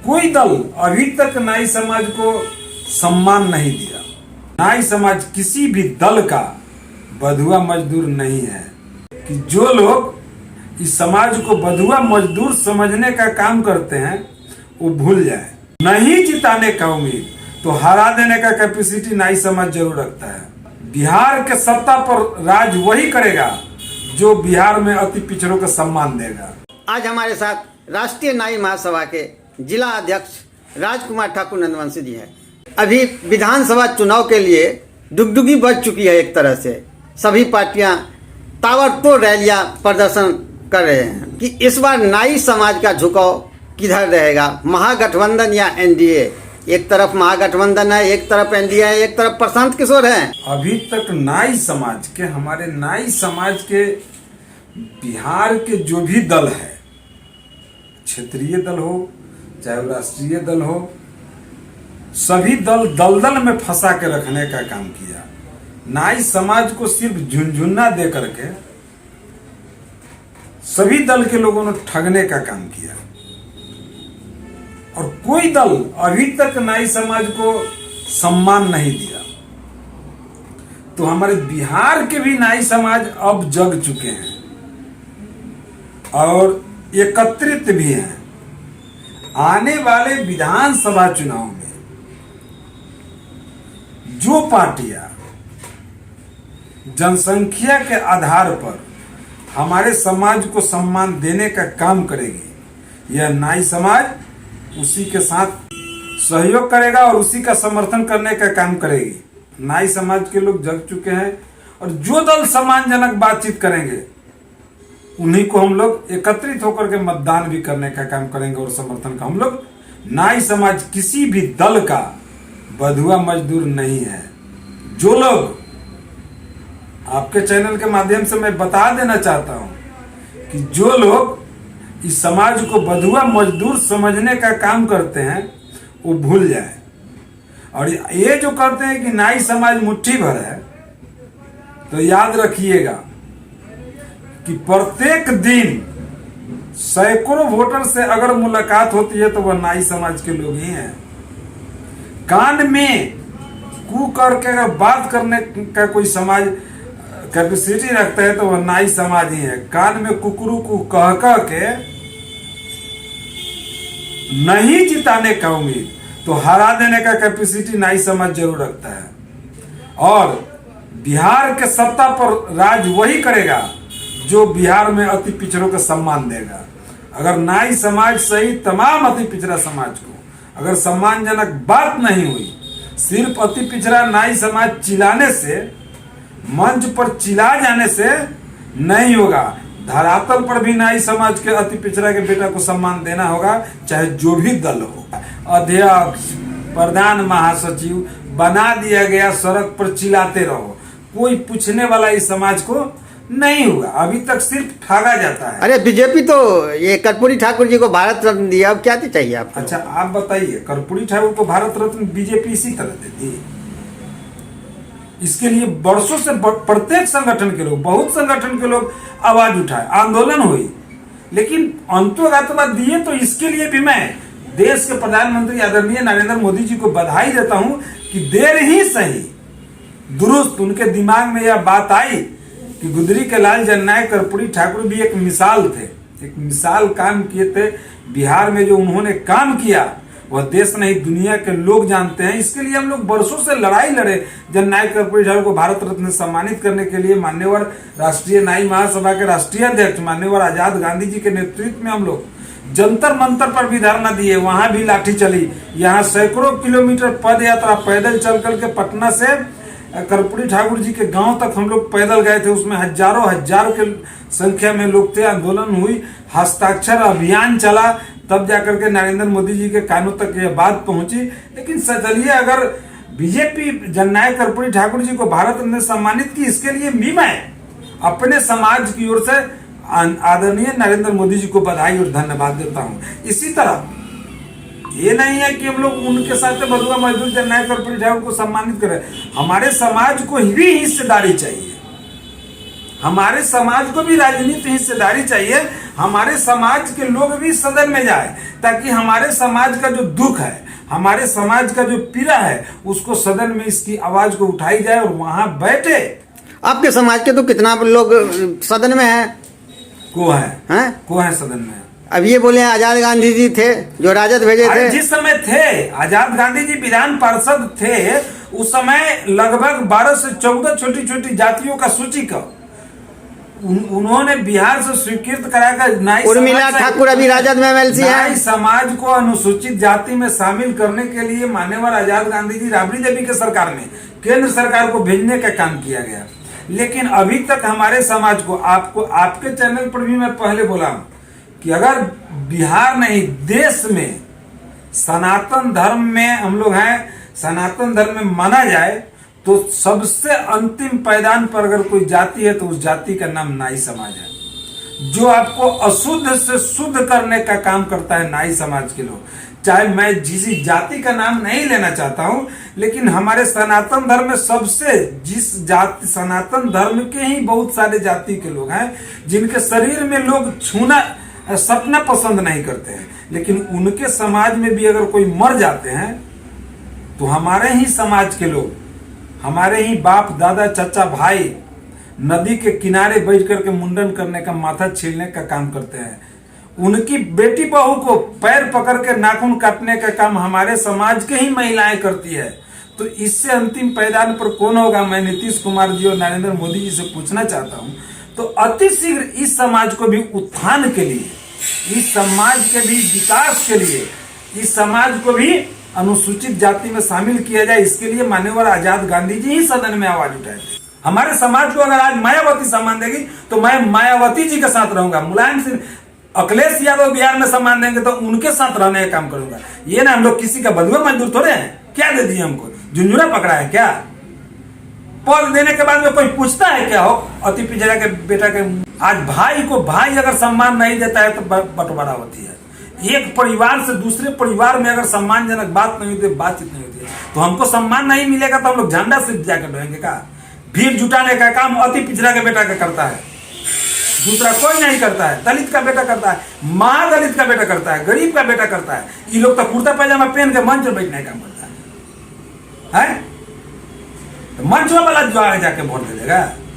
कोई दल अभी तक नाई समाज को सम्मान नहीं दिया। नाई समाज किसी भी दल का बधुआ मजदूर नहीं है कि जो लोग इस समाज को बधुआ मजदूर समझने का काम करते हैं वो भूल जाए। नहीं जिताने का उम्मीद तो हरा देने का कैपेसिटी नाई समाज जरूर रखता है। बिहार के सत्ता पर राज वही करेगा जो बिहार में अति पिछड़ों को सम्मान देगा। आज हमारे साथ राष्ट्रीय नाई महासभा के जिला अध्यक्ष राजकुमार ठाकुर नंदवंशी जी हैं। अभी विधानसभा चुनाव के लिए डुगडुगी बज चुकी है। एक तरह से सभी पार्टियां ताबड़तोड़ रैलियां प्रदर्शन कर रहे हैं कि इस बार नाई समाज का झुकाव किधर रहेगा, महागठबंधन या एनडीए। एक तरफ महागठबंधन है, एक तरफ एनडीए है, एक तरफ प्रशांत किशोर है। अभी तक नाई समाज के, हमारे नाई समाज के बिहार के जो भी दल है, क्षेत्रीय दल हो चाहे वो राष्ट्रीय दल हो, सभी दल दलदल में फंसा के रखने का काम किया। नाई समाज को सिर्फ झुनझुना दे करके सभी दल के लोगों ने ठगने का काम किया। और कोई दल अभी तक नाई समाज को सम्मान नहीं दिया। तो हमारे बिहार के भी नाई समाज अब जग चुके हैं और एकत्रित भी हैं। आने वाले विधानसभा चुनाव में जो पार्टियां जनसंख्या के आधार पर हमारे समाज को सम्मान देने का काम करेगी, यह नाई समाज उसी के साथ सहयोग करेगा और उसी का समर्थन करने का काम करेगी। नाई समाज के लोग जग चुके हैं और जो दल सम्मानजनक बातचीत करेंगे उन्हीं को हम लोग एकत्रित होकर के मतदान भी करने का काम करेंगे और समर्थन का। हम लोग नाई समाज किसी भी दल का बधुआ मजदूर नहीं है। जो लोग, आपके चैनल के माध्यम से मैं बता देना चाहता हूं कि जो लोग इस समाज को बधुआ मजदूर समझने का काम करते हैं वो भूल जाए। और ये जो करते हैं कि नाई समाज मुट्ठी भर है, तो याद रखिएगा कि प्रत्येक दिन सैकड़ों वोटर से अगर मुलाकात होती है तो वह नाई समाज के लोग ही हैं। कान में कू करके अगर बात करने का कोई समाज कैपेसिटी रखता है तो वह नाई समाज ही है। कान में कुकरू को कह कह के नहीं जिताने का उम्मीद तो हरा देने का कैपेसिटी नाई समाज जरूर रखता है। और बिहार के सत्ता पर राज वही करेगा जो बिहार में अति पिछड़ों को सम्मान देगा। अगर नाई समाज सही तमाम अति पिछड़ा समाज को अगर सम्मानजनक बात नहीं हुई, सिर्फ अति पिछड़ा नाई समाज चिल्लाने से, मंच पर चिल्ला जाने से नहीं होगा। धरातल पर भी नाई समाज के अति पिछड़ा के बेटा को सम्मान देना होगा, चाहे जो भी दल हो। अध्यक्ष, प्रधान महासचिव बना दिया गया, सड़क पर चिल्लाते रहो, कोई पूछने वाला इस समाज को नहीं हुआ। अभी तक सिर्फ ठगा जाता है। अरे बीजेपी तो ये कर्पूरी ठाकुर जी को भारत रत्न दिया, अब क्या चाहिए आपको? अच्छा आप बताइए, कर्पूरी ठाकुर को भारत रत्न बीजेपी इसी तरह देती है? इसके लिए वर्षों से प्रत्येक संगठन के लोग, बहुत संगठन के लोग आवाज उठाए, आंदोलन हुई, लेकिन अंतोगत दिए। तो इसके लिए भी मैं देश के प्रधानमंत्री आदरणीय नरेंद्र मोदी जी को बधाई देता हूं कि देर ही सही दुरुस्त उनके दिमाग में यह बात आई कि गुदरी के लाल जननायक कर्पूरी ठाकुर भी एक मिसाल थे, एक मिसाल काम किए थे। बिहार में जो उन्होंने काम किया वह देश नहीं दुनिया के लोग जानते हैं। इसके लिए हम लोग वर्षों से लड़ाई लड़े। जननायक कर्पूरी ठाकुर को भारत रत्न से सम्मानित करने के लिए मान्यवर राष्ट्रीय नाई महासभा के राष्ट्रीय अध्यक्ष मान्यवर आजाद गांधी जी के नेतृत्व में हम लोग जंतर मंतर पर भी धरना दिए, वहां भी लाठी चली। यहाँ सैकड़ों किलोमीटर पद यात्रा पैदल चल करके पटना से कर्पूरी ठाकुर जी के गांव तक हम लोग पैदल गए थे। उसमें हजारों के संख्या में लोग थे। आंदोलन हुई, हस्ताक्षर अभियान चला, तब जाकर के नरेंद्र मोदी जी के कानों तक यह बात पहुंची। लेकिन चलिए, अगर बीजेपी जननायक कर्पूरी ठाकुर जी को भारत रत्न से सम्मानित की, इसके लिए भी मैं अपने समाज की ओर से आदरणीय नरेंद्र मोदी जी को बधाई और धन्यवाद देता हूं। इसी तरह ये नहीं है कि हम लोग उनके साथ बधुआ मजदूर जननायक कर्पूरी ठाकुर को सम्मानित करें। हमारे समाज को भी हिस्सेदारी चाहिए, हमारे समाज को भी राजनीति हिस्सेदारी चाहिए। हमारे समाज के लोग भी सदन में जाए ताकि हमारे समाज का जो दुख है, हमारे समाज का जो पीड़ा है, उसको सदन में इसकी आवाज को उठाई जाए और वहां बैठे। आपके समाज के तो कितना लोग सदन में हैं? को है सदन में? अब ये बोले आजाद गांधी जी थे जो राजद भेजे थे। जिस समय थे आजाद गांधी जी विधान पार्षद थे, उस समय लगभग 12 से 14 छोटी छोटी जातियों का सूची का उन्होंने बिहार से स्वीकृत कराकर नाई उर्मिला ठाकुर अभी राजद में एमएलसी है। नाई समाज को अनुसूचित जाति में शामिल करने के लिए मान्यवर आजाद गांधी जी, राबड़ी देवी के सरकार में केंद्र सरकार को भेजने का काम किया गया। लेकिन अभी तक हमारे समाज को, आपको आपके चैनल पर भी मैं पहले बोला हूं कि अगर बिहार नहीं देश में सनातन धर्म में हम लोग हैं, सनातन धर्म में माना जाए तो सबसे अंतिम पायदान पर अगर कोई जाति है तो उस जाति का नाम नाई समाज है। जो आपको अशुद्ध से शुद्ध करने का काम करता है नाई समाज के लोग। चाहे मैं किसी जाति का नाम नहीं लेना चाहता हूं, लेकिन हमारे सनातन धर्म में सबसे जिस जाति, सनातन धर्म के ही बहुत सारे जाति के लोग हैं जिनके शरीर में लोग छूना सपना पसंद नहीं करते हैं, लेकिन उनके समाज में भी अगर कोई मर जाते हैं तो हमारे ही समाज के लोग, हमारे ही बाप दादा चाचा भाई नदी के किनारे बैठ करके मुंडन करने का, माथा छीलने का काम करते हैं। उनकी बेटी बहू को पैर पकड़ के नाखून काटने का काम हमारे समाज के ही महिलाएं करती है। तो इससे अंतिम पायदान पर कौन होगा? मैं नीतीश कुमार जी और नरेंद्र मोदी जी से पूछना चाहता हूं। तो अति शीघ्र इस समाज को भी उत्थान के लिए, इस समाज के भी विकास के लिए, इस समाज को भी अनुसूचित जाति में शामिल किया जाए, इसके लिए मान्यवर आजाद गांधी जी ही सदन में आवाज उठाए थे। हमारे समाज को अगर आज मायावती सम्मान देगी तो मैं मायावती जी के साथ रहूंगा। मुलायम सिंह, अखिलेश यादव बिहार में सम्मान देंगे तो उनके साथ रहने का काम करूंगा। ये ना हम लोग किसी का बंधुआ मजदूर थोड़े हैं। क्या दे दिए हमको? झुंझुरा पकड़ा है क्या? पद देने के बाद में कोई पूछता है क्या? हो अति पिछड़ा के बेटा के आज भाई को भाई अगर सम्मान नहीं देता है तो बंटवारा होती है। एक परिवार से दूसरे परिवार में अगर सम्मानजनक बात नहीं होती, बातचीत नहीं होती है, तो हमको सम्मान नहीं मिलेगा तो हम लोग झंडा से जाकर रहेंगे का? भीड़ जुटाने का काम अति पिछड़ा के बेटा का करता है, दूसरा कोई नहीं करता है। दलित का बेटा करता है, महादलित का बेटा करता है, गरीब का बेटा करता है। ये लोग तो कुर्ता पैजामा पहन के मंच पर बैठने का काम करता है। तो मंच वाला जो आगे जाके वोट दे देगा।